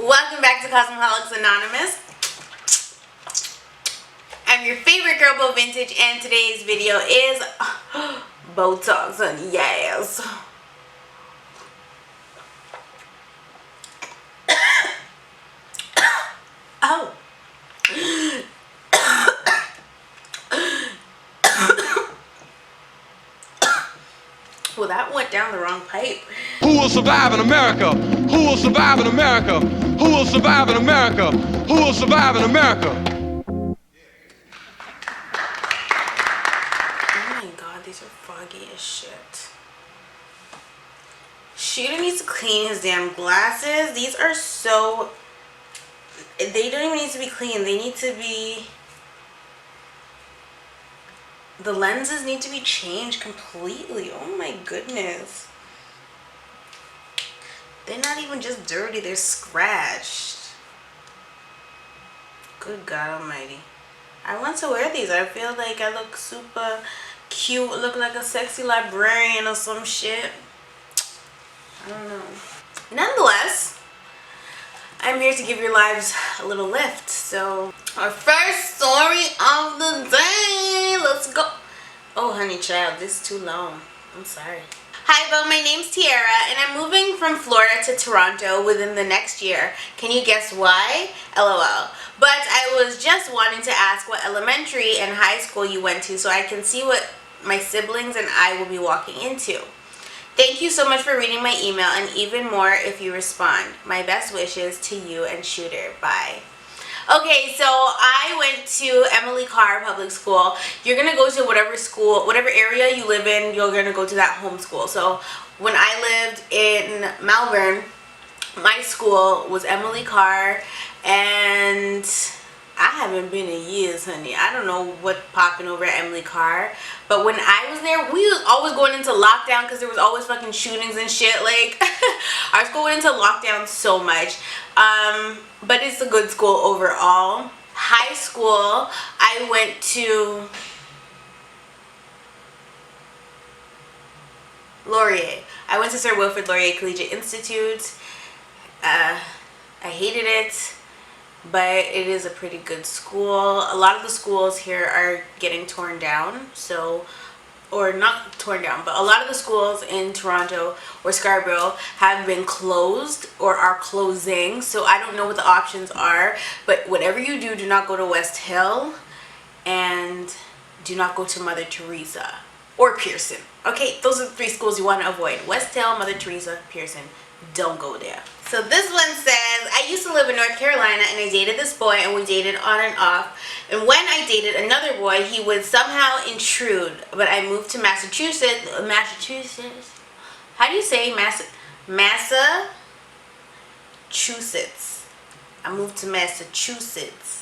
Welcome back to Cosmeholics Anonymous. I'm your favorite girl, Bo Vintage, and today's video is Botox and yes. Oh. Well, that went down the wrong pipe. Who will survive in America? Who will survive in America? Who will survive in America? Who will survive in America? Oh my god, these are foggy as shit. Shooter needs to clean his damn glasses. These are so... They don't even need to be clean. They need to be... The lenses need to be changed completely. Oh my goodness. They're not even just dirty, they're scratched. Good God almighty. I want to wear these. I feel like I look super cute. Look like a sexy librarian or some shit. I don't know. Nonetheless, I'm here to give your lives a little lift. So, our first story of the day. Let's go. Oh, honey child, this is too long. I'm sorry. Hi, Bo. My name's Tiara, and I'm moving from Florida to Toronto within the next year. Can you guess why? LOL. But I was just wanting to ask what elementary and high school you went to so I can see what my siblings and I will be walking into. Thank you so much for reading my email, and even more if you respond. My best wishes to you and Shooter. Bye. Okay, so I went to Emily Carr Public School. You're going to go to whatever school, whatever area you live in, you're going to go to that home school. So when I lived in Melbourne, my school was Emily Carr, and I haven't been in years, honey. I don't know what popping over at Emily Carr. But when I was there, we was always going into lockdown because there was always fucking shootings and shit. Like, our school went into lockdown so much. But it's a good school overall. High school, I went to Laurier. I went to Sir Wilfrid Laurier Collegiate Institute. I hated it, but it is a pretty good school. A lot of the schools here are getting torn down, so, or not torn down, but a lot of the schools in Toronto or Scarborough have been closed or are closing, so I don't know what the options are. But whatever you do, do not go to West Hill, and do not go to Mother Teresa or Pearson. Okay, those are the three schools you want to avoid. West Hill, Mother Teresa, Pearson. Don't go there. So this one says, I used to live in North Carolina and I dated this boy and we dated on and off. And when I dated another boy, he would somehow intrude. But I moved to Massachusetts. How do you say Massachusetts? I moved to Massachusetts.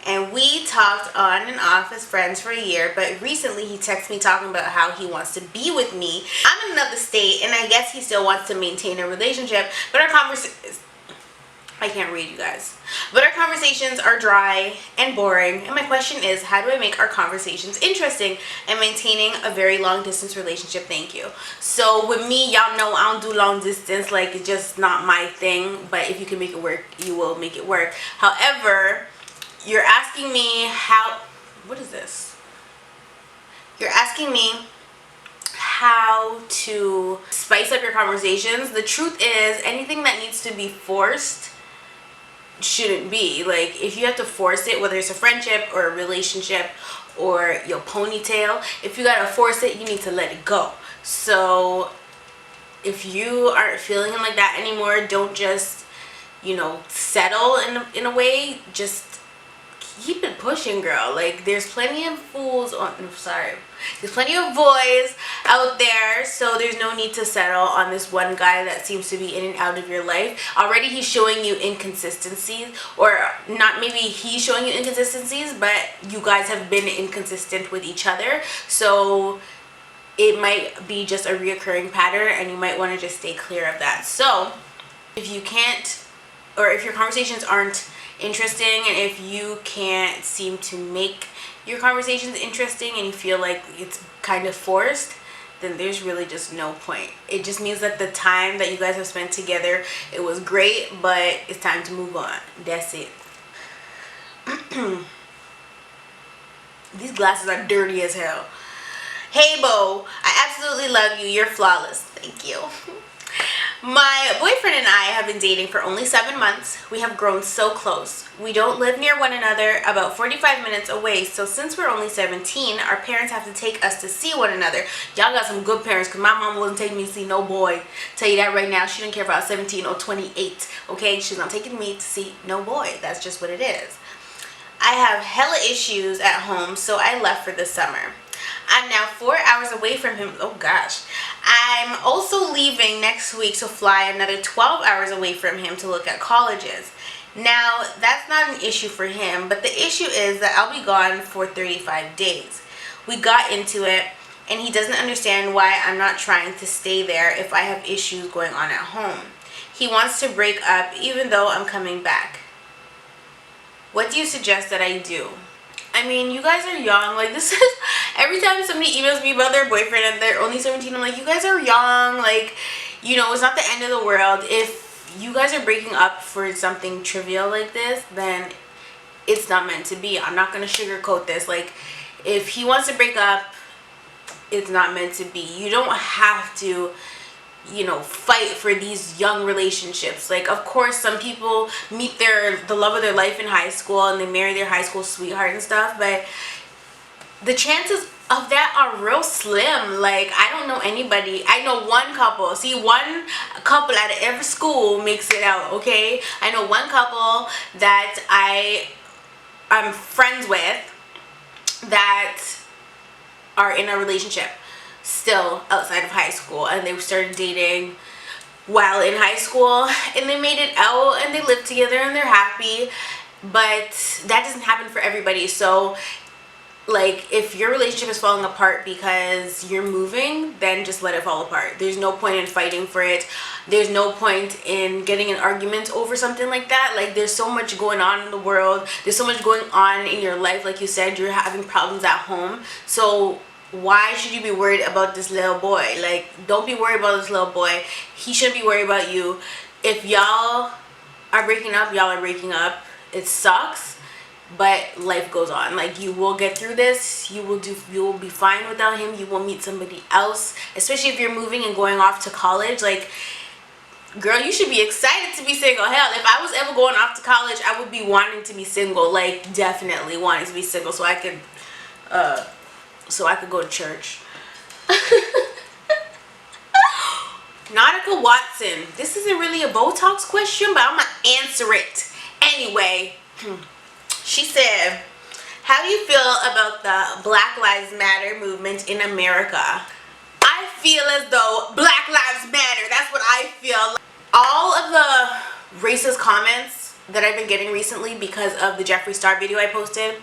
And we talked on and off as friends for a year, but recently he texted me talking about how he wants to be with me. I'm in another state, and I guess he still wants to maintain a relationship, but our conversations... I can't read, you guys. But our conversations are dry and boring, and my question is, how do I make our conversations interesting and maintaining a very long-distance relationship? Thank you. So with me, y'all know I don't do long distance. Like, it's just not my thing, but if you can make it work, you will make it work. However... You're asking me how, what is this? You're asking me how to spice up your conversations. The truth is, anything that needs to be forced shouldn't be. Like, if you have to force it, whether it's a friendship or a relationship or your ponytail, if you gotta force it, you need to let it go. So, if you aren't feeling him like that anymore, don't just, you know, settle in a way. Just keep it pushing, girl. Like, there's plenty of fools on, there's plenty of boys out there, so there's no need to settle on this one guy that seems to be in and out of your life. Already he's showing you inconsistencies, or not, maybe he's showing you inconsistencies, but you guys have been inconsistent with each other, so it might be just a reoccurring pattern, and you might want to just stay clear of that. So if you can't, or if your conversations aren't interesting, and if you can't seem to make your conversations interesting and you feel like it's kind of forced, then there's really just no point. It just means that the time that you guys have spent together, it was great, but it's time to move on. That's it. These glasses are dirty as hell. Hey Bo, I absolutely love you. You're flawless. Thank you. My boyfriend and I have been dating for only 7 months. We have grown so close. We don't live near one another, about 45 minutes away, so since we're only 17, our parents have to take us to see one another. Y'all got some good parents, because my mom wasn't taking me to see no boy. Tell you that right now. She didn't care if I was 17 or 28, okay? She's not taking me to see no boy. That's just what it is. I have hella issues at home, so I left for the summer. I'm now 4 hours away from him. Oh gosh. I'm also leaving next week to fly another 12 hours away from him to look at colleges. Now, that's not an issue for him, but the issue is that I'll be gone for 35 days. We got into it, and he doesn't understand why I'm not trying to stay there if I have issues going on at home. He wants to break up even though I'm coming back. What do you suggest that I do? I mean, you guys are young. Like, this is, every time somebody emails me about their boyfriend and they're only 17, I'm like, you guys are young. Like, you know, it's not the end of the world. If you guys are breaking up for something trivial like this, then it's not meant to be. I'm not going to sugarcoat this. Like, if he wants to break up, it's not meant to be. You don't have to, you know, fight for these young relationships. Like, of course, some people meet the love of their life in high school and they marry their high school sweetheart and stuff, but the chances of that are real slim. Like, I don't know anybody. I know one couple. See, one couple out of every school makes it out, okay? I know one couple that I'm friends with that are in a relationship still outside of high school, and they started dating while in high school, and they made it out and they live together and they're happy. But that doesn't happen for everybody. So, like, if your relationship is falling apart because you're moving, then just let it fall apart. There's no point in fighting for it. There's no point in getting an argument over something like that. Like, there's so much going on in the world. There's so much going on in your life. Like you said, you're having problems at home. So why should you be worried about this little boy? Like, don't be worried about this little boy. He shouldn't be worried about you. If y'all are breaking up, y'all are breaking up. It sucks, but life goes on. Like, you will get through this. You will be fine without him. You will meet somebody else, especially if you're moving and going off to college. Like, girl, you should be excited to be single. Hell, if I was ever going off to college, I would be wanting to be single. Like, definitely wanting to be single so I could go to church. Nautica Watson, this isn't really a BOETALKS question, but I'm gonna answer it anyway. She said, how do you feel about the Black Lives Matter movement in America? I feel as though Black Lives Matter. That's what I feel. All of the racist comments that I've been getting recently because of the Jeffree Star video I posted,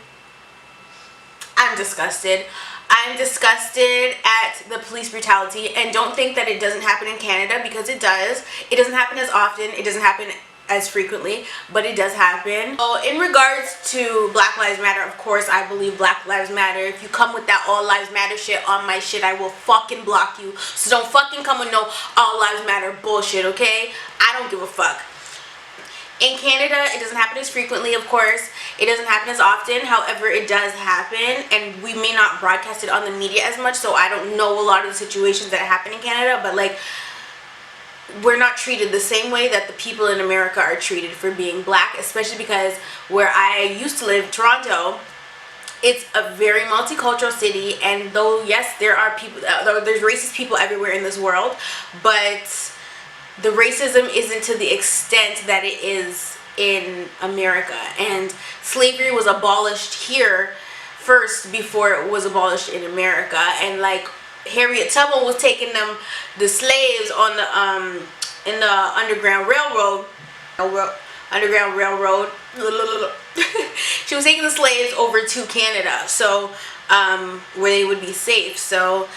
I'm disgusted. I'm disgusted at the police brutality, and don't think that it doesn't happen in Canada, because it does. It doesn't happen as often. It doesn't happen as frequently, but it does happen. So in regards to Black Lives Matter, of course, I believe Black Lives Matter. If you come with that All Lives Matter shit on my shit, I will fucking block you. So don't fucking come with no All Lives Matter bullshit, okay? I don't give a fuck. In Canada, it doesn't happen as frequently, of course. It doesn't happen as often. However, it does happen, and we may not broadcast it on the media as much, so I don't know a lot of the situations that happen in Canada, but, like, we're not treated the same way that the people in America are treated for being black, especially because where I used to live, Toronto, it's a very multicultural city, and though, yes, there are people, there's racist people everywhere in this world, but the racism isn't to the extent that it is in America. And slavery was abolished here first before it was abolished in America. And, like, Harriet Tubman was taking the slaves on the in the Underground Railroad. She was taking the slaves over to Canada, so where they would be safe. So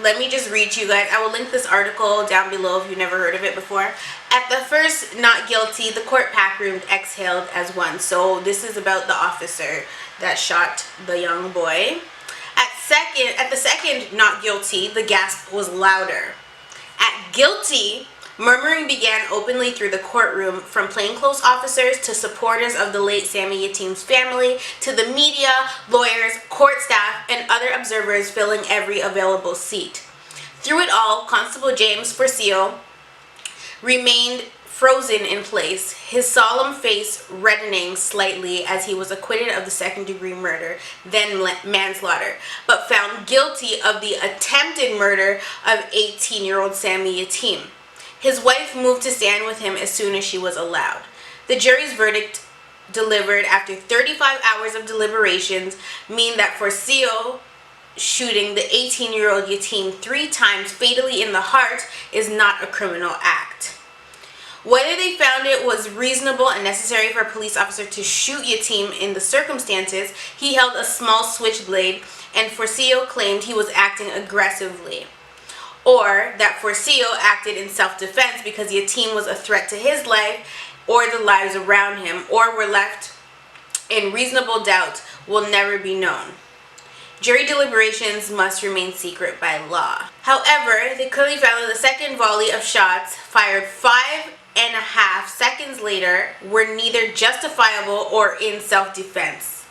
let me just read to you guys. I will link this article down below if you've never heard of it before. At the first not guilty, the court pack room exhaled as one. So this is about the officer that shot the young boy. At At the second not guilty, the gasp was louder. At guilty, murmuring began openly through the courtroom, from plainclothes officers to supporters of the late Sammy Yatim's family to the media, lawyers, court staff, and other observers filling every available seat. Through it all, Constable James Forcio remained frozen in place, his solemn face reddening slightly as he was acquitted of the second-degree murder, then manslaughter, but found guilty of the attempted murder of 18-year-old Sammy Yatim. His wife moved to stand with him as soon as she was allowed. The jury's verdict, delivered after 35 hours of deliberations, mean that Forcio shooting the 18-year-old Yatim 3 times fatally in the heart is not a criminal act. Whether they found it was reasonable and necessary for a police officer to shoot Yatim in the circumstances, he held a small switchblade, and Forcio claimed he was acting aggressively. Or that Forcio acted in self-defense because Yatim was a threat to his life or the lives around him, or were left in reasonable doubt, will never be known. Jury deliberations must remain secret by law. However, they clearly found that the second volley of shots, fired 5.5 seconds later, were neither justifiable or in self-defense.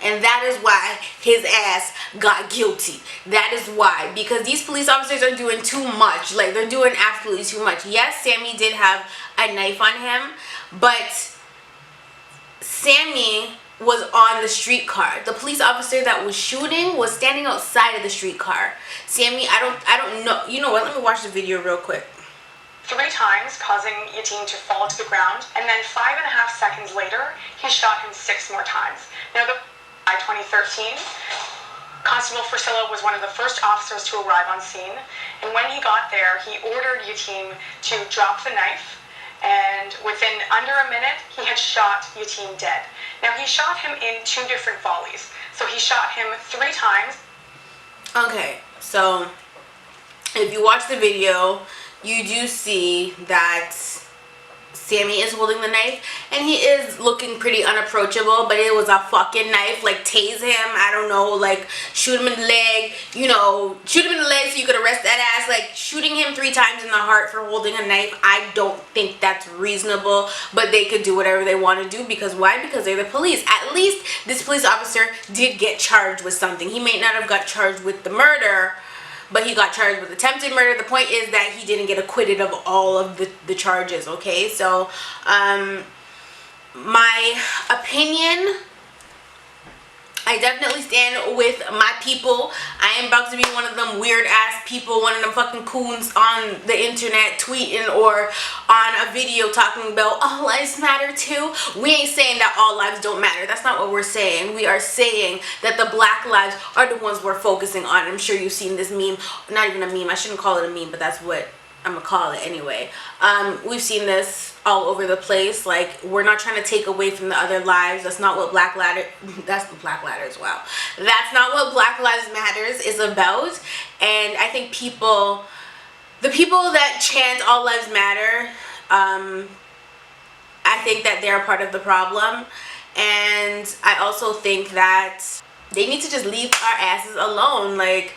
And that is why his ass got guilty. That is why. Because these police officers are doing too much. Like, they're doing absolutely too much. Yes, Sammy did have a knife on him, but Sammy was on the streetcar. The police officer that was shooting was standing outside of the streetcar. Sammy, I don't know. You know what? Let me watch the video real quick. 3 times, causing Yatim to fall to the ground, and then 5.5 seconds later, he shot him 6 more times. Now, by 2013, Constable Forcio was one of the first officers to arrive on scene, and when he got there, he ordered Yatim to drop the knife, and within under a minute, he had shot Yatim dead. Now, he shot him in 2 different volleys, so he shot him 3 times. Okay, so if you watch the video, you do see that Sammy is holding the knife, and he is looking pretty unapproachable, but it was a fucking knife. Like, tase him, I don't know, like, shoot him in the leg, you know, shoot him in the leg so you could arrest that ass. Like, shooting him 3 times in the heart for holding a knife, I don't think that's reasonable, but they could do whatever they want to do, because why? Because they're the police. At least this police officer did get charged with something. He may not have got charged with the murder, but he got charged with attempted murder. The point is that he didn't get acquitted of all of the charges, okay? So, my opinion, I definitely stand with my people. I am about to be one of them weird ass people, one of them fucking coons on the internet tweeting or on a video talking about all lives matter too. We ain't saying that all lives don't matter. That's not what we're saying. We are saying that the black lives are the ones we're focusing on. I'm sure you've seen this meme. Not even a meme. I shouldn't call it a meme, but that's what I'm gonna call it anyway. We've seen this all over the place. Like, we're not trying to take away from the other lives. That's not what Black Ladder, that's the Black Ladders, wow. That's not what Black Lives Matters is about. And I think the people that chant all lives matter, I think that they're part of the problem. And I also think that they need to just leave our asses alone. Like,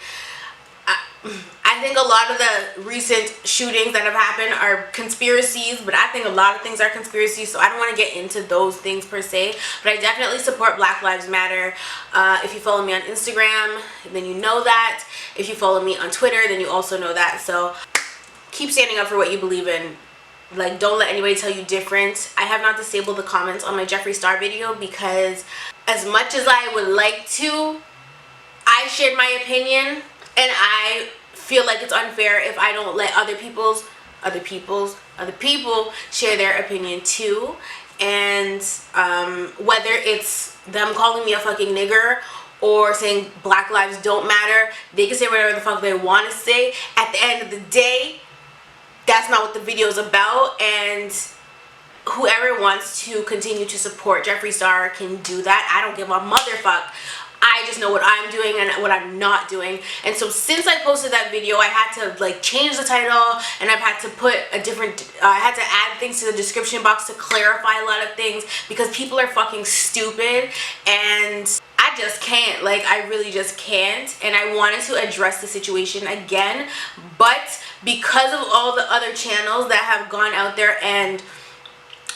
I think a lot of the recent shootings that have happened are conspiracies, but I think a lot of things are conspiracies, so I don't want to get into those things per se, but I definitely support Black Lives Matter. If you follow me on Instagram, then you know that. If you follow me on Twitter, then you also know that. So keep standing up for what you believe in. Like, don't let anybody tell you different. I have not disabled the comments on my Jeffree Star video because as much as I would like to, I shared my opinion, and I feel like it's unfair if I don't let other people share their opinion too. And whether it's them calling me a fucking nigger or saying Black lives don't matter, they can say whatever the fuck they want to say. At the end of the day, that's not what the video is about, and whoever wants to continue to support Jeffree Star can do that. I don't give a motherfuck. I just know what I'm doing and what I'm not doing. And so since I posted that video, I had to like change the title, and I've had to put a different, I had to add things to the description box to clarify a lot of things because people are fucking stupid. And I I just can't. Like, I really just can't. And I wanted to address the situation again, but because of all the other channels that have gone out there and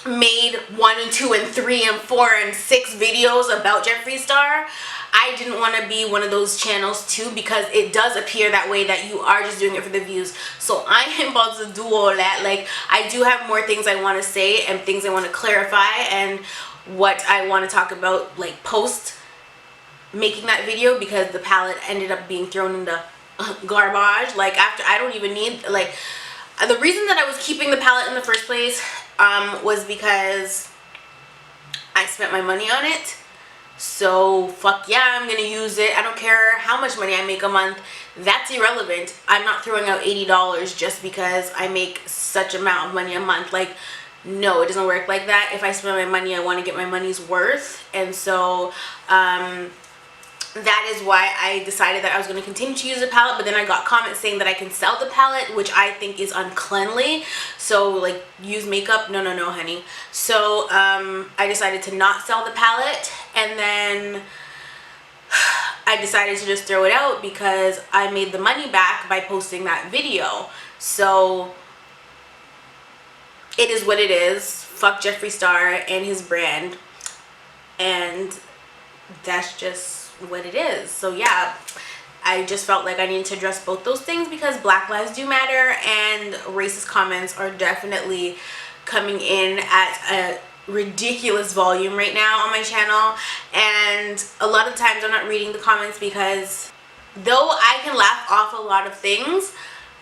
made 1 and 2 and 3 and 4 and 6 videos about Jeffree Star, I didn't want to be one of those channels too, because it does appear that way, that you are just doing it for the views. So I am about to do all that. Like, I do have more things I want to say and things I want to clarify and what I want to talk about, like, post making that video, because the palette ended up being thrown in the garbage. Like, after, I don't even need, like, the reason that I was keeping the palette in the first place was because I spent my money on it. So fuck yeah, I'm gonna use it. I don't care how much money I make a month. That's irrelevant. I'm not throwing out $80 just because I make such amount of money a month. Like, no, it doesn't work like that. If I spend my money, I want to get my money's worth. And so that is why I decided that I was going to continue to use the palette. But then I got comments saying that I can sell the palette, which I think is uncleanly. So, like, use makeup? No, no, no, honey. So I decided to not sell the palette, and then I decided to just throw it out because I made the money back by posting that video. So it is what it is. Fuck Jeffree Star and his brand, and that's just what it is. So yeah, I just felt like I needed to address both those things, because Black Lives do matter, and racist comments are definitely coming in at a ridiculous volume right now on my channel. And a lot of times I'm not reading the comments, because though I can laugh off a lot of things,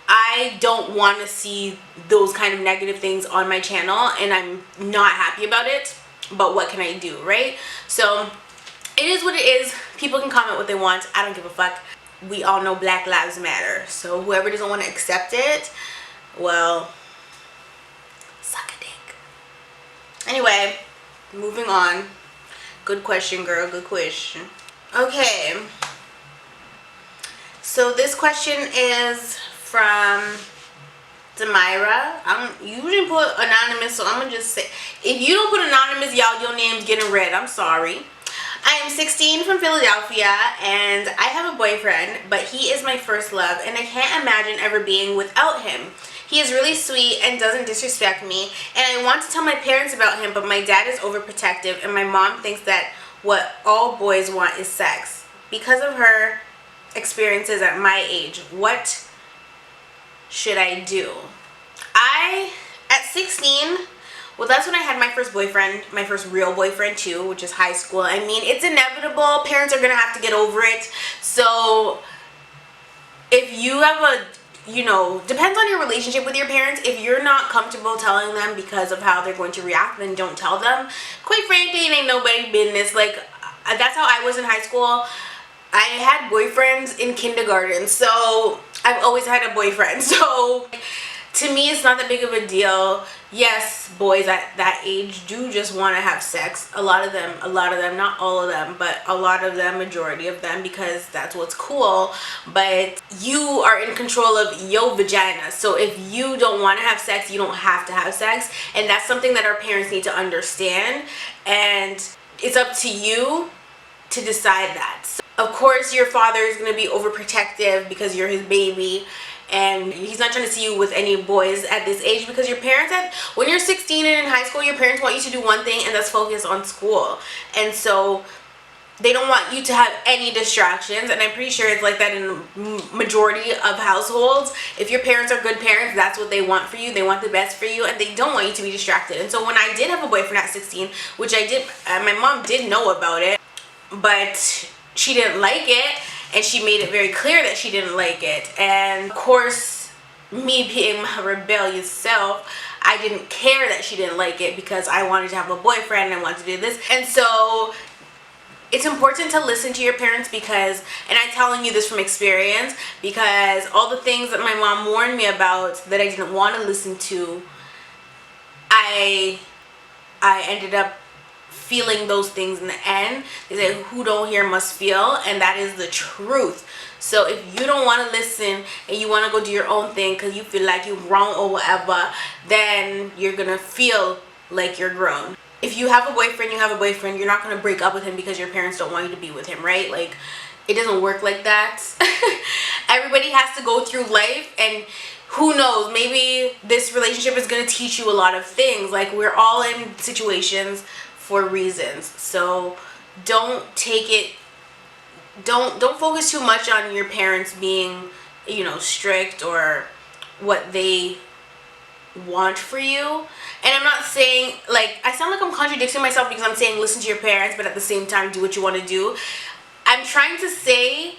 I don't want to see those kind of negative things on my channel, and I'm not happy about it. But what can I do, right? So it is what it is. People can comment what they want. I don't give a fuck. We all know Black Lives Matter. So whoever doesn't want to accept it, well, suck a dick. Anyway, moving on. Good question, girl. Good question. Okay. So this question is from Demira. I don't usually put anonymous, so I'm gonna just say, if you don't put anonymous, y'all, your name's getting read. I'm sorry. I am 16 from Philadelphia, and I have a boyfriend, but he is my first love, and I can't imagine ever being without him. He is really sweet and doesn't disrespect me, and I want to tell my parents about him, but my dad is overprotective, and my mom thinks that what all boys want is sex. Because of her experiences at my age, what should I do? At 16, well, that's when I had my first boyfriend, my first real boyfriend too, which is high school. I mean, it's inevitable. Parents are going to have to get over it. So if you have a, you know, depends on your relationship with your parents. If you're not comfortable telling them because of how they're going to react, then don't tell them. Quite frankly, it ain't nobody's business. Like, that's how I was in high school. I had boyfriends in kindergarten, so I've always had a boyfriend. So to me, it's not that big of a deal. Yes, boys at that age do just want to have sex. A lot of them, not all of them, but a lot of them, majority of them, because that's what's cool. But you are in control of your vagina. So if you don't want to have sex, you don't have to have sex. And that's something that our parents need to understand. And it's up to you to decide that. So, of course, your father is going to be overprotective because you're his baby, and he's not trying to see you with any boys at this age, because your parents, when you're 16 and in high school, your parents want you to do one thing, and that's focus on school. And so they don't want you to have any distractions, and I'm pretty sure it's like that in the majority of households. If your parents are good parents, that's what they want for you. They want the best for you, and they don't want you to be distracted. And so when I did have a boyfriend at 16, which I did, my mom did know about it, but she didn't like it, and she made it very clear that she didn't like it. And of course, me being my rebellious self, I didn't care that she didn't like it, because I wanted to have a boyfriend and I wanted to do this. And so it's important to listen to your parents, because, and I'm telling you this from experience, because all the things that my mom warned me about that I didn't want to listen to, I ended up feeling those things in the end. They say who don't hear must feel, and that is the truth. So if you don't want to listen and you want to go do your own thing because you feel like you're wrong or whatever, then you're gonna feel like you're grown. If you have a boyfriend, you have a boyfriend. You're not going to break up with him because your parents don't want you to be with him, right? Like, it doesn't work like that. Everybody has to go through life, and who knows, maybe this relationship is going to teach you a lot of things. Like, we're all in situations for reasons. So don't take it, don't focus too much on your parents being, you know, strict or what they want for you. And I'm not saying, like, I sound like I'm contradicting myself because I'm saying listen to your parents, but at the same time do what you want to do. I'm trying to say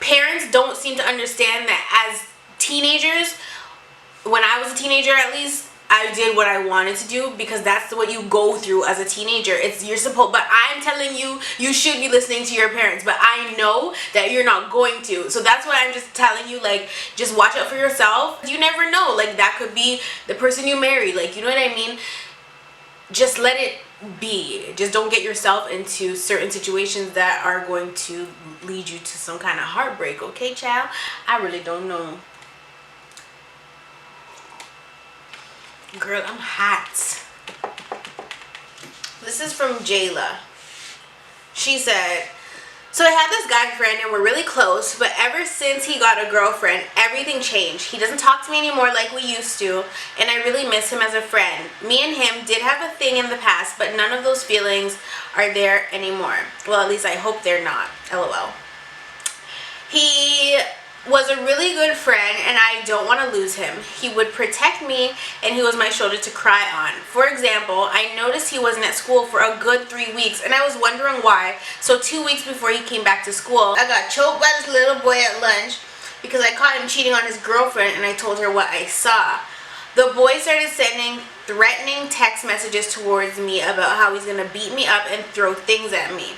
parents don't seem to understand that as teenagers, when I was a teenager at least, I did what I wanted to do because that's what you go through as a teenager. You're supposed, but I'm telling you, you should be listening to your parents, but I know that you're not going to. So that's why I'm just telling you, like, just watch out for yourself. You never know, like, that could be the person you marry, like, you know what I mean? Just let it be. Just don't get yourself into certain situations that are going to lead you to some kind of heartbreak, okay, child? I really don't know. Girl, I'm hot. This is from Jayla. She said, so I had this guy friend and we're really close, but ever since he got a girlfriend, everything changed. He doesn't talk to me anymore like we used to, and I really miss him as a friend. Me and him did have a thing in the past, but none of those feelings are there anymore. Well, at least I hope they're not. LOL. He was a really good friend and I don't want to lose him. He would protect me and he was my shoulder to cry on. For example, I noticed he wasn't at school for a good 3 weeks and I was wondering why. So 2 weeks before he came back to school, I got choked by this little boy at lunch because I caught him cheating on his girlfriend and I told her what I saw. The boy started sending threatening text messages towards me about how he's gonna beat me up and throw things at me.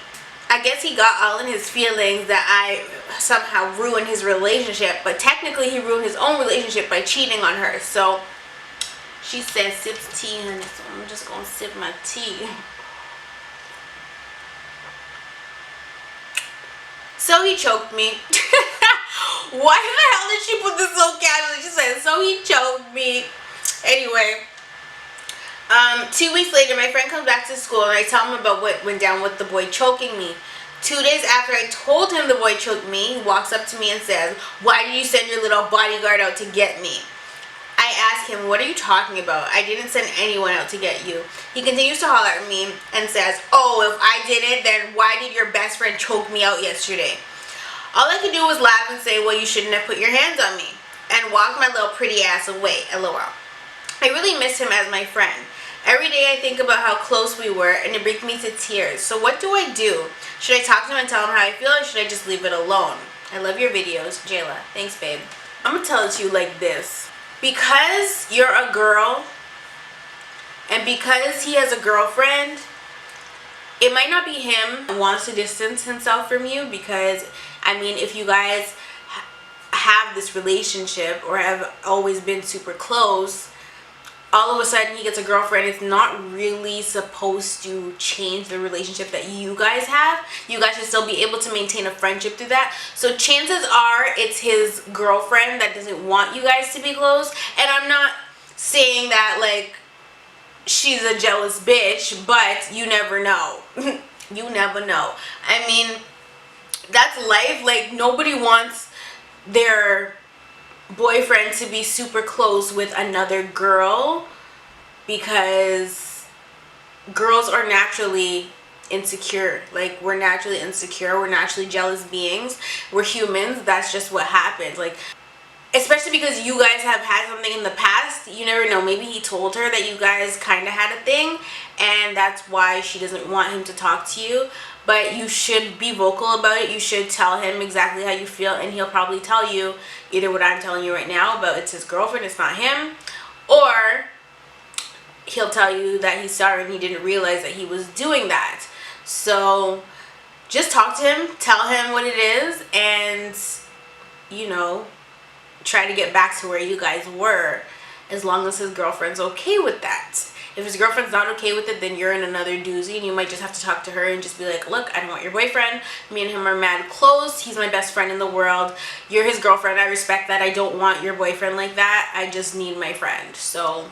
I guess he got all in his feelings that I somehow ruined his relationship, but technically he ruined his own relationship by cheating on her. So she said sip tea, honey, so I'm just gonna sip my tea. So he choked me. Why the hell did she put this so casually? She said, so he choked me. Anyway, 2 weeks later, my friend comes back to school and I tell him about what went down with the boy choking me. 2 days after I told him the boy choked me, he walks up to me and says, why did you send your little bodyguard out to get me? I ask him, what are you talking about? I didn't send anyone out to get you. He continues to holler at me and says, oh, if I did it, then why did your best friend choke me out yesterday? All I could do was laugh and say, well, you shouldn't have put your hands on me, and walk my little pretty ass away, LOL. I really miss him as my friend. Every day I think about how close we were and it brings me to tears. So what do I do? Should I talk to him and tell him how I feel, or should I just leave it alone? I love your videos, Jayla. Thanks, babe. I'm gonna tell it to you like this. Because you're a girl and because he has a girlfriend, it might not be him who wants to distance himself from you, because I mean, if you guys have this relationship or have always been super close, all of a sudden he gets a girlfriend, it's not really supposed to change the relationship that you guys have. You guys should still be able to maintain a friendship through that. So chances are it's his girlfriend that doesn't want you guys to be close. And I'm not saying that like she's a jealous bitch, but you never know. You never know. I mean, that's life. Like, nobody wants their boyfriend to be super close with another girl, because girls are naturally insecure. Like, we're naturally insecure, we're naturally jealous beings, we're humans, that's just what happens. Like, especially because you guys have had something in the past, you never know, maybe he told her that you guys kind of had a thing and that's why she doesn't want him to talk to you. But you should be vocal about it. You should tell him exactly how you feel, and he'll probably tell you either what I'm telling you right now about it's his girlfriend, it's not him, or he'll tell you that he's sorry and he didn't realize that he was doing that. So just talk to him, tell him what it is, and, you know, try to get back to where you guys were, as long as his girlfriend's okay with that. If his girlfriend's not okay with it, then you're in another doozy, and you might just have to talk to her and just be like, look, I don't want your boyfriend. Me and him are mad close. He's my best friend in the world. You're his girlfriend. I respect that. I don't want your boyfriend like that. I just need my friend. So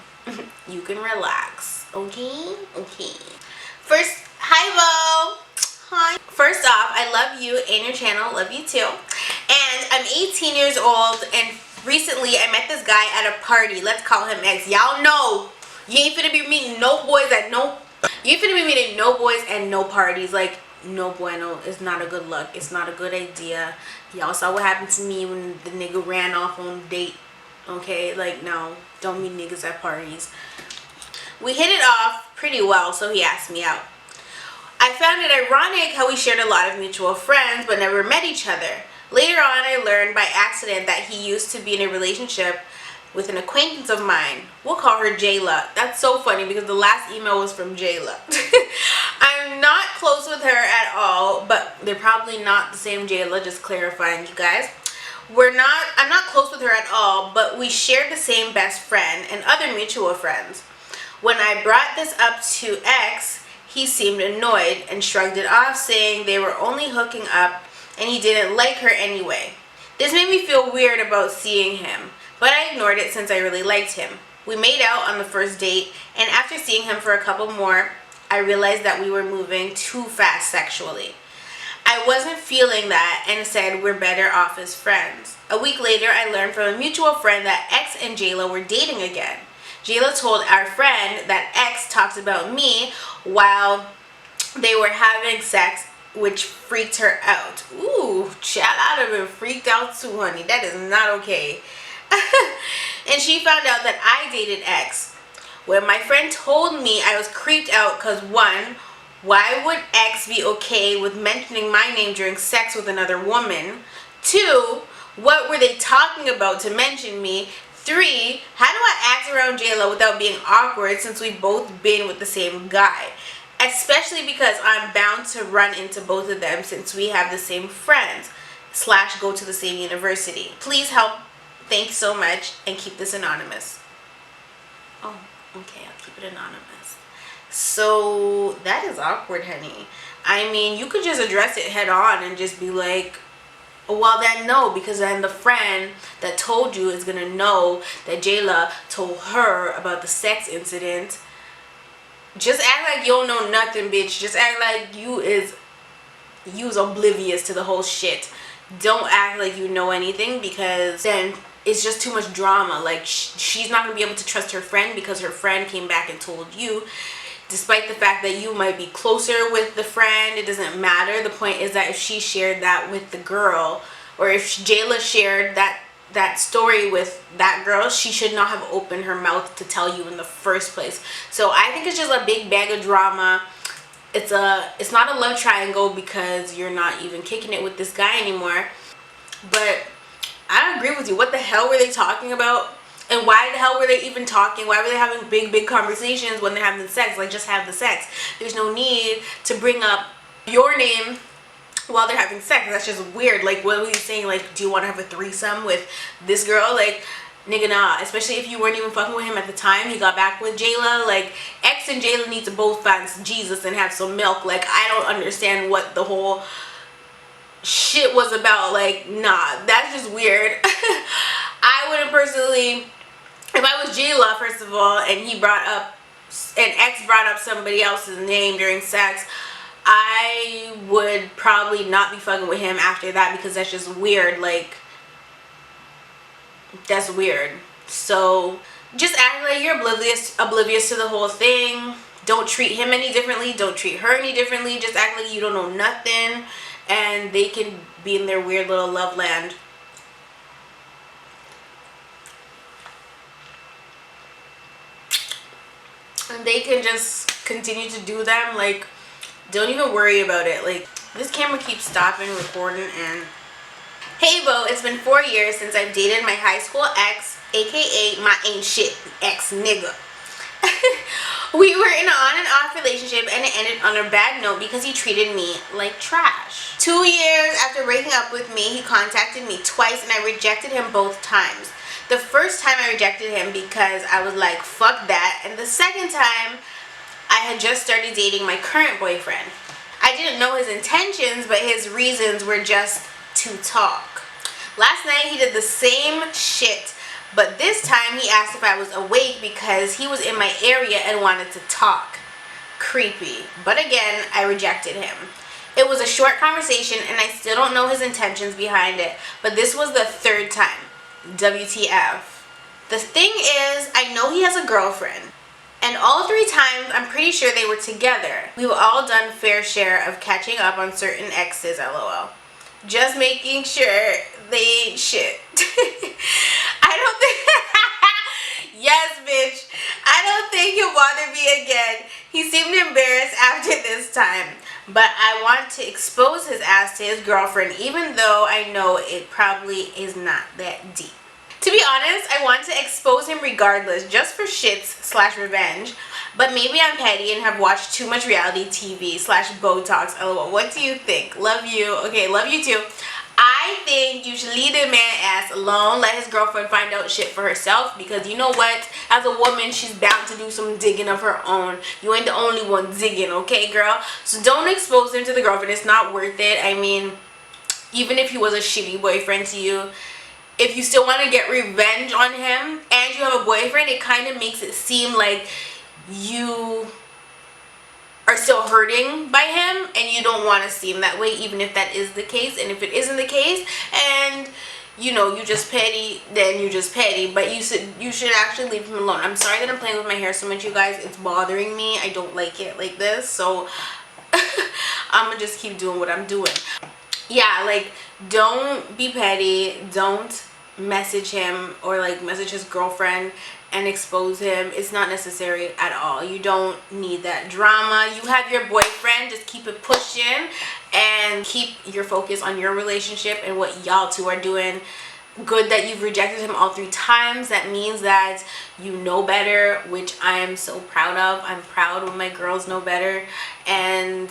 You can relax, okay? Okay. First, hi Bo. Hi. First off, I love you and your channel. Love you too. And I'm 18 years old, and recently I met this guy at a party. Let's call him X. Y'all know you ain't finna be meeting no boys at no. You ain't finna be meeting no boys and no parties. Like, no bueno. It's not a good look. It's not a good idea. Y'all saw what happened to me when the nigga ran off on a date. Okay, like, no, don't meet niggas at parties. We hit it off pretty well, so he asked me out. I found it ironic how we shared a lot of mutual friends but never met each other. Later on, I learned by accident that he used to be in a relationship with an acquaintance of mine. We'll call her Jayla. That's so funny because the last email was from Jayla. I'm not close with her at all, but they're probably not the same Jayla, just clarifying, you guys. I'm not close with her at all, but we shared the same best friend and other mutual friends. When I brought this up to X, he seemed annoyed and shrugged it off, saying they were only hooking up and he didn't like her anyway. This made me feel weird about seeing him, but I ignored it since I really liked him. We made out on the first date, and after seeing him for a couple more, I realized that we were moving too fast sexually. I wasn't feeling that and said we're better off as friends. A week later, I learned from a mutual friend that X and Jayla were dating again. Jayla told our friend that X talked about me while they were having sex, which freaked her out. Ooh, child, I'd have been freaked out too, honey. That is not okay. And she found out that I dated X. When my friend told me, I was creeped out because 1, why would X be okay with mentioning my name during sex with another woman? 2, what were they talking about to mention me? 3, how do I act around Jayla without being awkward since we've both been with the same guy? Especially because I'm bound to run into both of them since we have the same friends / go to the same university. Please help. Thanks so much, and keep this anonymous. Oh, okay, I'll keep it anonymous. So that is awkward, honey. I mean, you could just address it head on and just be like, well then no, because then the friend that told you is gonna know that Jayla told her about the sex incident. Just act like you don't know nothing, bitch. Just act like you's oblivious to the whole shit. Don't act like you know anything, because then it's just too much drama. Like, she's not gonna be able to trust her friend because her friend came back and told you. Despite the fact that you might be closer with the friend, it doesn't matter. The point is that if she shared that with the girl, or if Jayla shared that story with that girl, she should not have opened her mouth to tell you in the first place. So I think it's just a big bag of drama. It's not a love triangle because you're not even kicking it with this guy anymore. But I agree with you. What the hell were they talking about? And why the hell were they even talking? Why were they having big conversations when they're having sex? Like, just have the sex. There's no need to bring up your name while they're having sex. That's just weird. Like, what were you saying? Like, do you want to have a threesome with this girl? Like, nigga, nah. Especially if you weren't even fucking with him at the time. He got back with Jayla. Like, X and Jayla need to both find Jesus and have some milk. Like, I don't understand what the whole shit was about. Like, nah, that's just weird. I wouldn't personally, if I was Jayla, first of all, and X brought up somebody else's name during sex, I would probably not be fucking with him after that, because that's just weird. Like, that's weird. So just act like you're oblivious to the whole thing. Don't treat him any differently. Don't treat her any differently. Just act like you don't know nothing, and they can be in their weird little love land. And they can just continue to do them. Like, don't even worry about it. Like, this camera keeps stopping recording. And hey Bo, it's been 4 years since I've dated my high school ex, aka my ain't shit ex nigga. We were in an on and off relationship, and it ended on a bad note because he treated me like trash. 2 years after breaking up with me, he contacted me twice, and I rejected him both times. The first time I rejected him because I was like, fuck that. And the second time, I had just started dating my current boyfriend. I didn't know his intentions, but his reasons were just to talk. Last night, he did the same shit, But this time he asked if I was awake because he was in my area and wanted to talk. Creepy. But again, I rejected him. It was a short conversation and I still don't know his intentions behind it, but this was the third time. WTF. The thing is, I know he has a girlfriend, and all 3 times I'm pretty sure they were together. We've all done fair share of catching up on certain exes, lol. Just making sure they ain't shit. I don't think yes, bitch. I don't think he'll bother me again. He seemed embarrassed after this time. But I want to expose his ass to his girlfriend, even though I know it probably is not that deep. To be honest, I want to expose him regardless, just for shits/revenge. But maybe I'm petty and have watched too much reality TV/Botox. LOL. What do you think? Love you. Okay, love you too. I think you should leave the man ass alone. Let his girlfriend find out shit for herself, because you know what? As a woman, she's bound to do some digging of her own. You ain't the only one digging, okay, girl? So don't expose him to the girlfriend. It's not worth it. I mean, even if he was a shitty boyfriend to you, if you still want to get revenge on him and you have a boyfriend, it kind of makes it seem like you are still hurting by him and you don't want to seem that way, even if that is the case. And if it isn't the case and you know you just petty, then you just petty, but you should actually leave him alone. I'm sorry that I'm playing with my hair so much, you guys. It's bothering me. I don't like it like this, so I'm gonna just keep doing what I'm doing. Yeah, like, don't be petty. Don't message him or like message his girlfriend and expose him. It's not necessary at all. You don't need that drama. You have your boyfriend. Just keep it pushing and keep your focus on your relationship and what y'all two are doing. Good that you've rejected him all 3 times. That means that you know better, which I am so proud of. I'm proud when my girls know better. And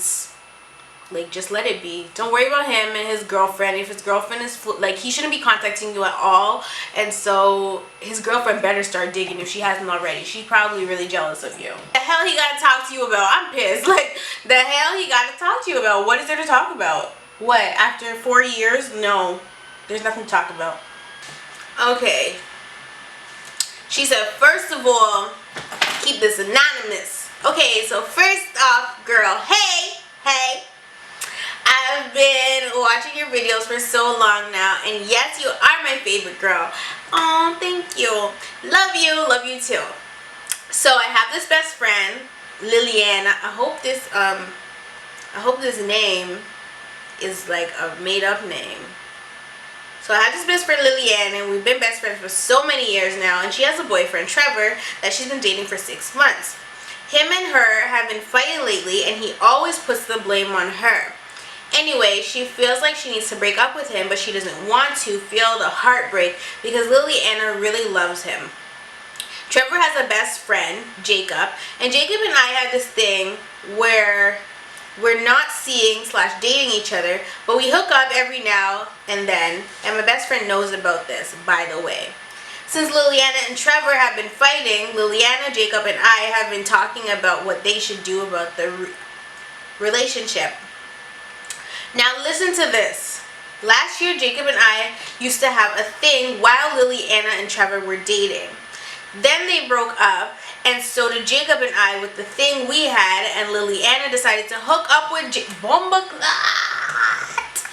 like, just let it be. Don't worry about him and his girlfriend. If his girlfriend is like, he shouldn't be contacting you at all, and so his girlfriend better start digging if she hasn't already. She's probably really jealous of you. The hell he gotta talk to you about? I'm pissed. Like, the hell he gotta talk to you about? What is there to talk about? What, after 4 years? No, there's nothing to talk about. Okay, she said, first of all, keep this anonymous. Okay, so first off, girl, hey, I've been watching your videos for so long now, and yes, you are my favorite girl. Oh, thank you. Love you too. So I have this best friend, Liliana. I hope this name is like a made-up name. So I have this best friend, Liliana, and we've been best friends for so many years now, and she has a boyfriend, Trevor, that she's been dating for 6 months. Him and her have been fighting lately, and he always puts the blame on her. Anyway, she feels like she needs to break up with him, but she doesn't want to feel the heartbreak because Liliana really loves him. Trevor has a best friend, Jacob, and Jacob and I have this thing where we're not seeing/dating each other, but we hook up every now and then, and my best friend knows about this, by the way. Since Liliana and Trevor have been fighting, Liliana, Jacob, and I have been talking about what they should do about the relationship. Now listen to this. Last year, Jacob and I used to have a thing while Liliana and Trevor were dating. Then they broke up, and so did Jacob and I with the thing we had, and Liliana decided to hook up with Bomba Clot.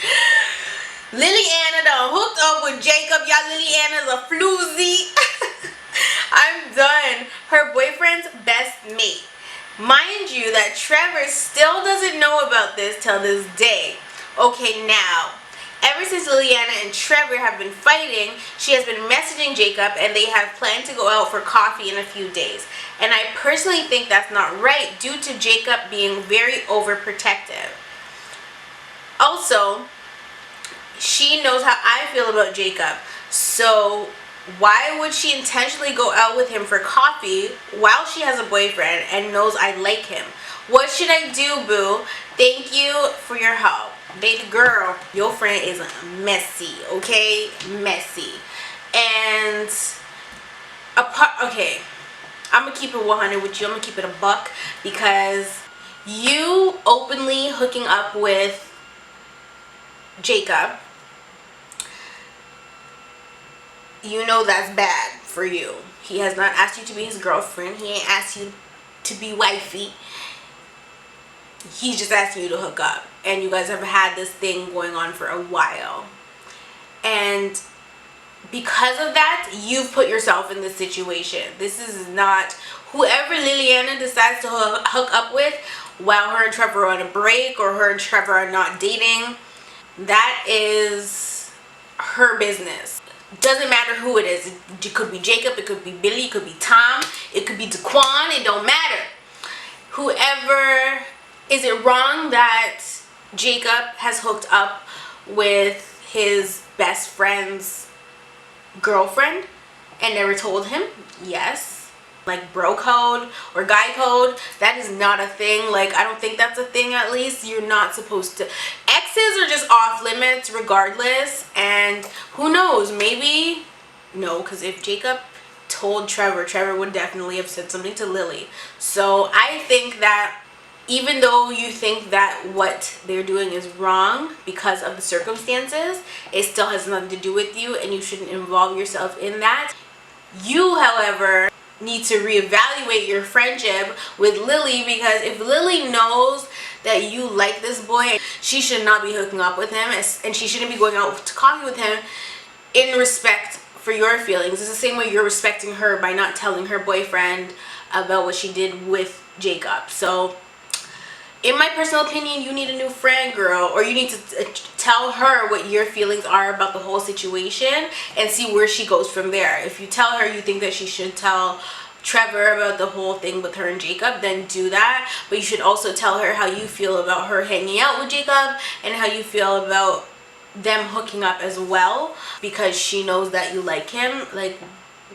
Liliana done hooked up with Jacob. Y'all, Liliana's a floozy. I'm done. Her boyfriend's best mate. Mind you that Trevor still doesn't know about this till this day. Okay, now, ever since Liliana and Trevor have been fighting, she has been messaging Jacob, and they have planned to go out for coffee in a few days. And I personally think that's not right due to Jacob being very overprotective. Also, she knows how I feel about Jacob, so why would she intentionally go out with him for coffee while she has a boyfriend and knows I like him? What should I do, boo? Thank you for your help. Baby girl, your friend is messy, okay? Messy. And okay, I'm gonna keep it 100 with you. I'm gonna keep it a buck, because you openly hooking up with Jacob, you know that's bad for you. He has not asked you to be his girlfriend. He ain't asked you to be wifey. He's just asking you to hook up. And you guys have had this thing going on for a while. And because of that, you've put yourself in this situation. This is not whoever Liliana decides to hook up with while her and Trevor are on a break or her and Trevor are not dating. That is her business. Doesn't matter who it is. It could be Jacob, it could be Billy, it could be Tom, it could be Daquan, it don't matter. Whoever, is it wrong that Jacob has hooked up with his best friend's girlfriend and never told him? Yes. Like bro code or guy code, that is not a thing. Like, I don't think that's a thing. At least you're not supposed to. Exes are just off limits regardless, and who knows, maybe no, because if Jacob told Trevor would definitely have said something to Lily. So I think that even though you think that what they're doing is wrong because of the circumstances, it still has nothing to do with you and you shouldn't involve yourself in that. You, however, need to reevaluate your friendship with Lily, because if Lily knows that you like this boy, she should not be hooking up with him, and she shouldn't be going out to coffee with him in respect for your feelings. It's the same way you're respecting her by not telling her boyfriend about what she did with Jacob. So in my personal opinion, you need a new friend, girl, or you need to tell her what your feelings are about the whole situation and see where she goes from there. If you tell her you think that she should tell Trevor about the whole thing with her and Jacob, then do that. But you should also tell her how you feel about her hanging out with Jacob and how you feel about them hooking up as well, because she knows that you like him. Like,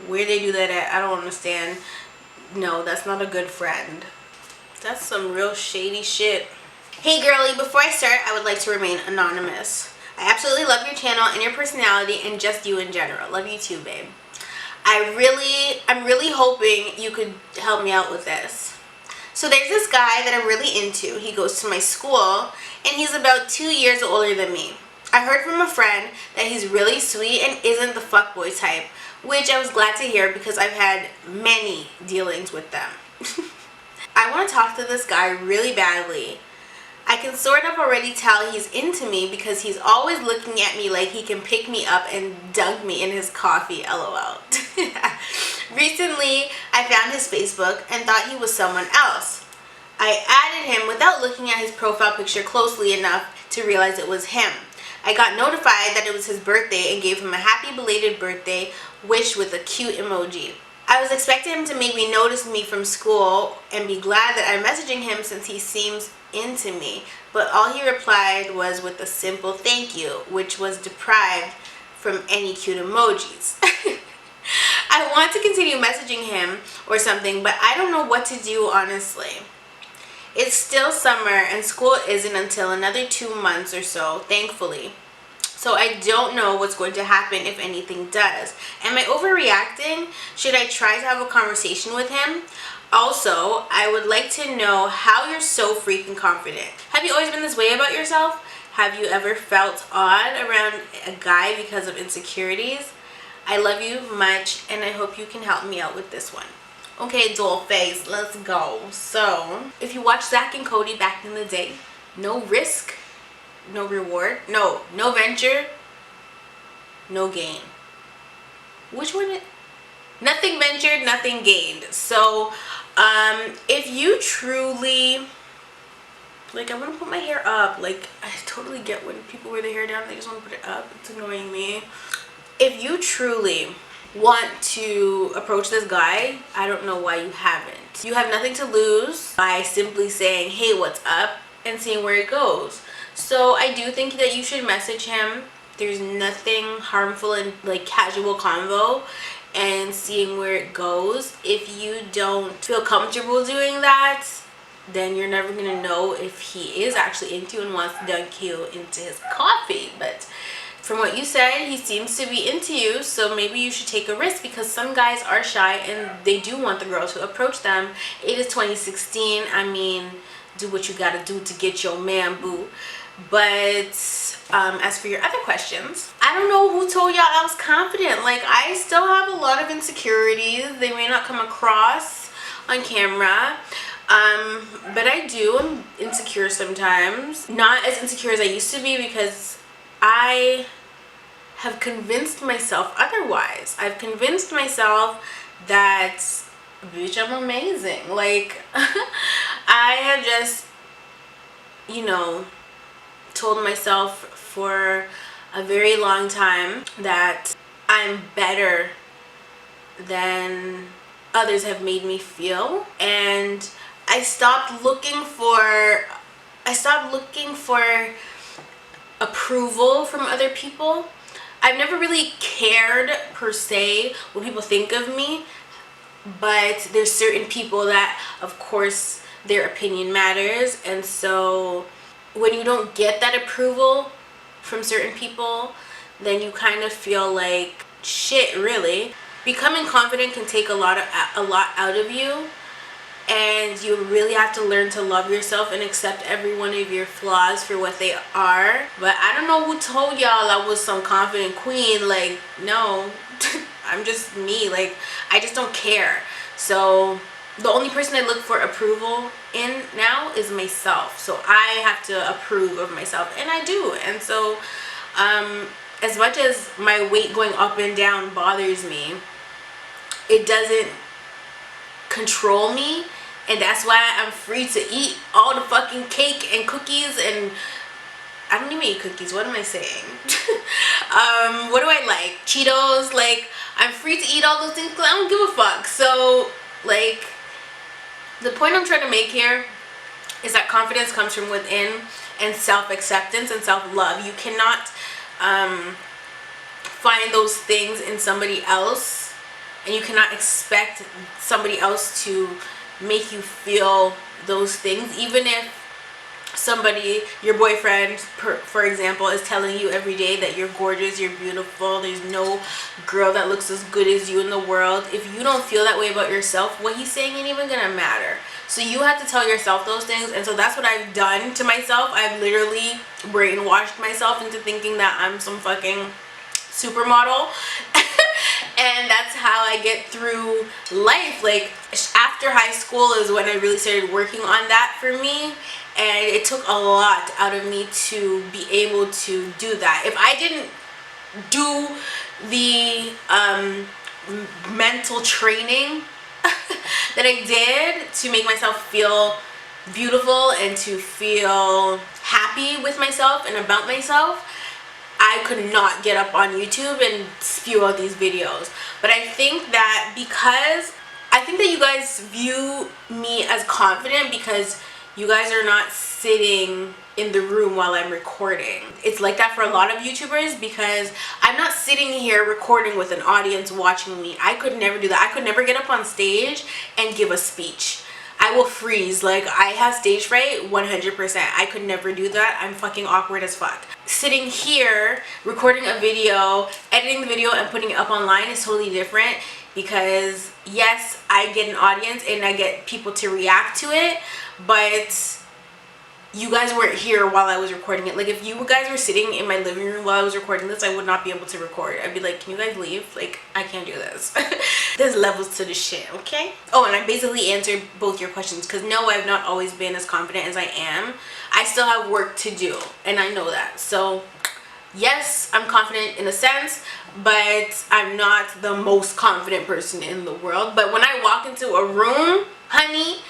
where they do that at, I don't understand. No, that's not a good friend. That's some real shady shit. Hey girlie, before I start, I would like to remain anonymous. I absolutely love your channel and your personality and just you in general. Love you too, babe. I'm really hoping you could help me out with this. So there's this guy that I'm really into. He goes to my school and he's about 2 years older than me. I heard from a friend that he's really sweet and isn't the fuckboy type, which I was glad to hear because I've had many dealings with them. I want to talk to this guy really badly. I can sort of already tell he's into me because he's always looking at me like he can pick me up and dunk me in his coffee, lol. Recently, I found his Facebook and thought he was someone else. I added him without looking at his profile picture closely enough to realize it was him. I got notified that it was his birthday and gave him a happy belated birthday wish with a cute emoji. I was expecting him to maybe notice me from school and be glad that I'm messaging him since he seems into me, but all he replied was with a simple thank you, which was deprived from any cute emojis. I want to continue messaging him or something, but I don't know what to do, honestly. It's still summer and school isn't until another 2 months or so, thankfully. So I don't know what's going to happen if anything does. Am I overreacting? Should I try to have a conversation with him? Also, I would like to know how you're so freaking confident. Have you always been this way about yourself? Have you ever felt odd around a guy because of insecurities? I love you much and I hope you can help me out with this one. Okay, doll face, let's go. So, if you watched Zach and Cody back in the day, no risk, no reward, no venture, no gain. Which one? Nothing ventured, nothing gained. So if you truly, like, I want to put my hair up. Like, I totally get when people wear their hair down, they just want to put it up. It's annoying me. If you truly want to approach this guy, I don't know why you haven't. You have nothing to lose by simply saying, hey, what's up, and seeing where it goes. So I do think that you should message him. There's nothing harmful in like casual convo and seeing where it goes. If you don't feel comfortable doing that, then you're never gonna know if he is actually into you and wants to dunk you into his coffee. But from what you said, he seems to be into you, so maybe you should take a risk, because some guys are shy and they do want the girl to approach them. It is 2016. I mean, do what you gotta do to get your man, boo. But as for your other questions, I don't know who told y'all I was confident. Like, I still have a lot of insecurities. They may not come across on camera, but I do. I'm insecure sometimes. Not as insecure as I used to be, because I have convinced myself otherwise. I've convinced myself that, bitch, I'm amazing. Like, I have just, you know, told myself for a very long time that I'm better than others have made me feel, and I stopped looking for approval from other people. I've never really cared per se what people think of me, but there's certain people that, of course, their opinion matters, and so when you don't get that approval from certain people, then you kind of feel like shit, really. Becoming confident can take a lot out of you, and you really have to learn to love yourself and accept every one of your flaws for what they are. But I don't know who told y'all I was some confident queen. Like, no. I'm just me. Like, I just don't care. So the only person I look for approval in now is myself. So I have to approve of myself, and I do. And so as much as my weight going up and down bothers me, it doesn't control me, and that's why I'm free to eat all the fucking cake and cookies. And I don't even eat cookies. What am I saying? What do I like? Cheetos. Like, I'm free to eat all those things because I don't give a fuck. So, like, the point I'm trying to make here is that confidence comes from within, and self-acceptance and self-love. You cannot find those things in somebody else, and you cannot expect somebody else to make you feel those things. Even if somebody, your boyfriend, for example, is telling you every day that you're gorgeous, you're beautiful, there's no girl that looks as good as you in the world. If you don't feel that way about yourself, what he's saying ain't even gonna matter. So you have to tell yourself those things. And so that's what I've done to myself. I've literally brainwashed myself into thinking that I'm some fucking supermodel. And that's how I get through life. Like, after high school is when I really started working on that for me, and it took a lot out of me to be able to do that. If I didn't do the mental training that I did to make myself feel beautiful and to feel happy with myself and about myself, I could not get up on YouTube and spew out these videos. But I think that you guys view me as confident because you guys are not sitting in the room while I'm recording. It's like that for a lot of YouTubers, because I'm not sitting here recording with an audience watching me. I could never do that. I could never get up on stage and give a speech. I will freeze. Like, I have stage fright 100%. I could never do that. I'm fucking awkward as fuck. Sitting here, recording a video, editing the video, and putting it up online is totally different, because yes, I get an audience and I get people to react to it, but you guys weren't here while I was recording it. Like, if you guys were sitting in my living room while I was recording this, I would not be able to record. I'd be like, can you guys leave? Like, I can't do this. There's levels to this shit, okay? Oh, and I basically answered both your questions, because no, I've not always been as confident as I am. I still have work to do, and I know that. So yes, I'm confident in a sense, but I'm not the most confident person in the world. But when I walk into a room, honey,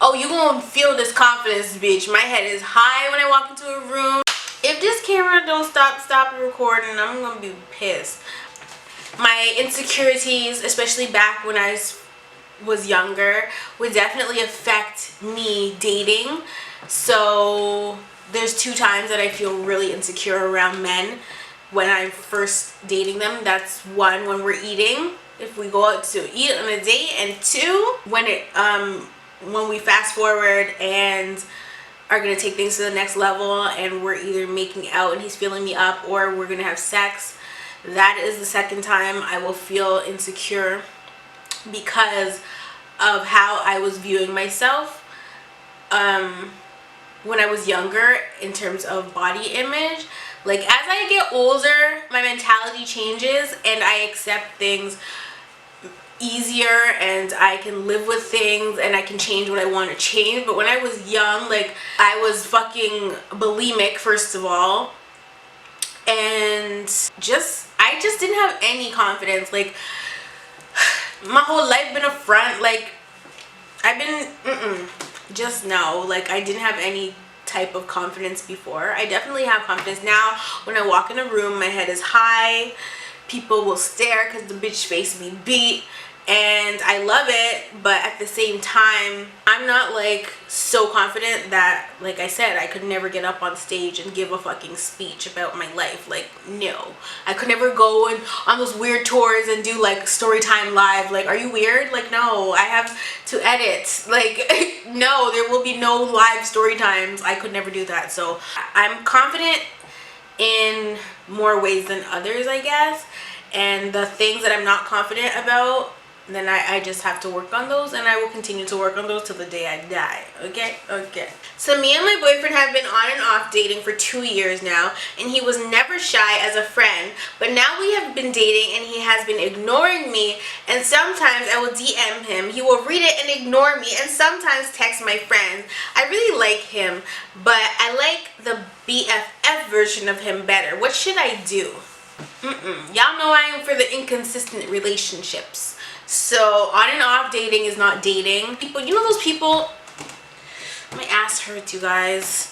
oh, you gonna feel this confidence, bitch. My head is high when I walk into a room. If this camera don't stop recording, I'm gonna be pissed. My insecurities, especially back when I was younger, would definitely affect me dating. So there's 2 times that I feel really insecure around men when I'm first dating them. That's 1, when we're eating, if we go out to eat on a date, and 2, when we fast forward and are gonna take things to the next level, and we're either making out and he's feeling me up, or we're gonna have sex. That is the 2nd time I will feel insecure, because of how I was viewing myself. when I was younger in terms of body image. Like, as I get older, my mentality changes and I accept things easier and I can live with things and I can change what I want to change. But when I was young, like, I was fucking bulimic, first of all, and I just didn't have any confidence. Like, my whole life been a front. Like, I've been just no, like, I didn't have any type of confidence before. I definitely have confidence now. When I walk in a room, my head is high, people will stare because the bitch face be beat, and I love it. But at the same time, I'm not like so confident that, like I said, I could never get up on stage and give a fucking speech about my life. Like, no, I could never go on those weird tours and do like story time live. Like, are you weird? Like, no, I have to edit. Like, no, there will be no live story times. I could never do that. So I'm confident in more ways than others, I guess. And the things that I'm not confident about, then I just have to work on those, and I will continue to work on those till the day I die. Okay? So me and my boyfriend have been on and off dating for 2 years now, and he was never shy as a friend, but now we have been dating and he has been ignoring me, and sometimes I will DM him, he will read it and ignore me, and sometimes text my friends. I really like him, but I like the BFF version of him better. What should I do? Y'all know I am for the inconsistent relationships. So on and off dating is not dating. People, you know those people, my ass hurts, you guys.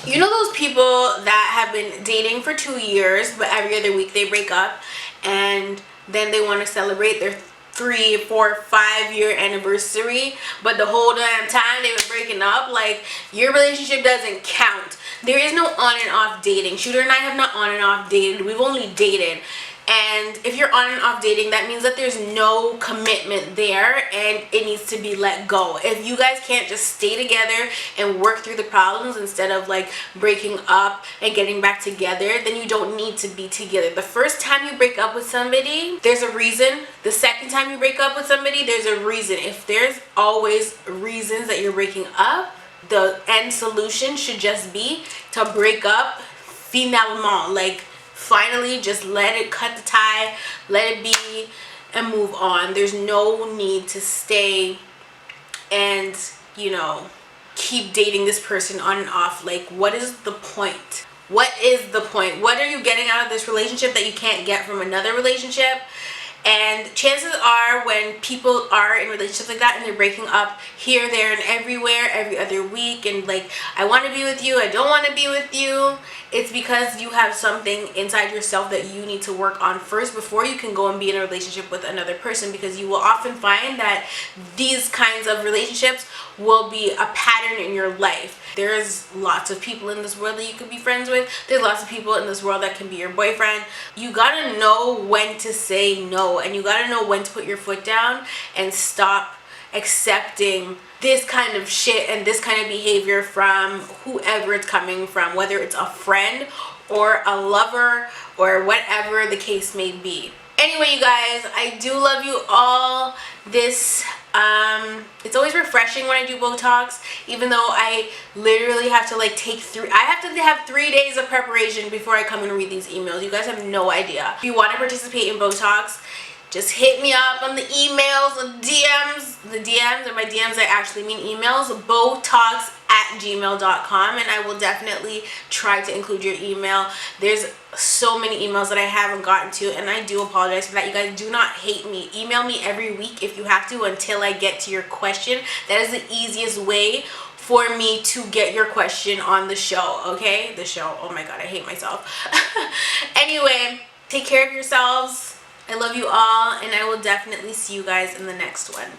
You know those people that have been dating for 2 years, but every other week they break up, and then they want to celebrate their 3, 4, 5 year anniversary, but the whole damn time they were breaking up. Like, your relationship doesn't count. There is no on and off dating. Shooter and I have not on and off dated. We've only dated. And if you're on and off dating, that means that there's no commitment there and it needs to be let go. If you guys can't just stay together and work through the problems instead of like breaking up and getting back together, then you don't need to be together. The first time you break up with somebody, there's a reason. The second time you break up with somebody, there's a reason. If there's always reasons that you're breaking up, the end solution should just be to break up finalement. Like, finally, just let it, cut the tie, let it be, and move on. There's no need to stay and, you know, keep dating this person on and off. Like, what is the point? What is the point? What are you getting out of this relationship that you can't get from another relationship? And chances are, when people are in relationships like that and they're breaking up here, there, and everywhere, every other week, and like, I want to be with you, I don't want to be with you, it's because you have something inside yourself that you need to work on first before you can go and be in a relationship with another person. Because you will often find that these kinds of relationships will be a pattern in your life. There's lots of people in this world that you could be friends with. There's lots of people in this world that can be your boyfriend. You gotta know when to say no, and you gotta know when to put your foot down and stop accepting this kind of shit and this kind of behavior from whoever it's coming from, whether it's a friend or a lover or whatever the case may be. Anyway, you guys, I do love you all. It's always refreshing when I do Botox, even though I literally have to like I have to have 3 days of preparation before I come and read these emails. You guys have no idea. If you want to participate in Botox, just hit me up on the emails, the DMs, and by DMs I actually mean emails, BOETALKS@gmail.com, and I will definitely try to include your email. There's so many emails that I haven't gotten to, and I do apologize for that. You guys do not hate me. Email me every week if you have to until I get to your question. That is the easiest way for me to get your question on the show, okay? The show. Oh my god, I hate myself. Anyway, take care of yourselves. I love you all, and I will definitely see you guys in the next one.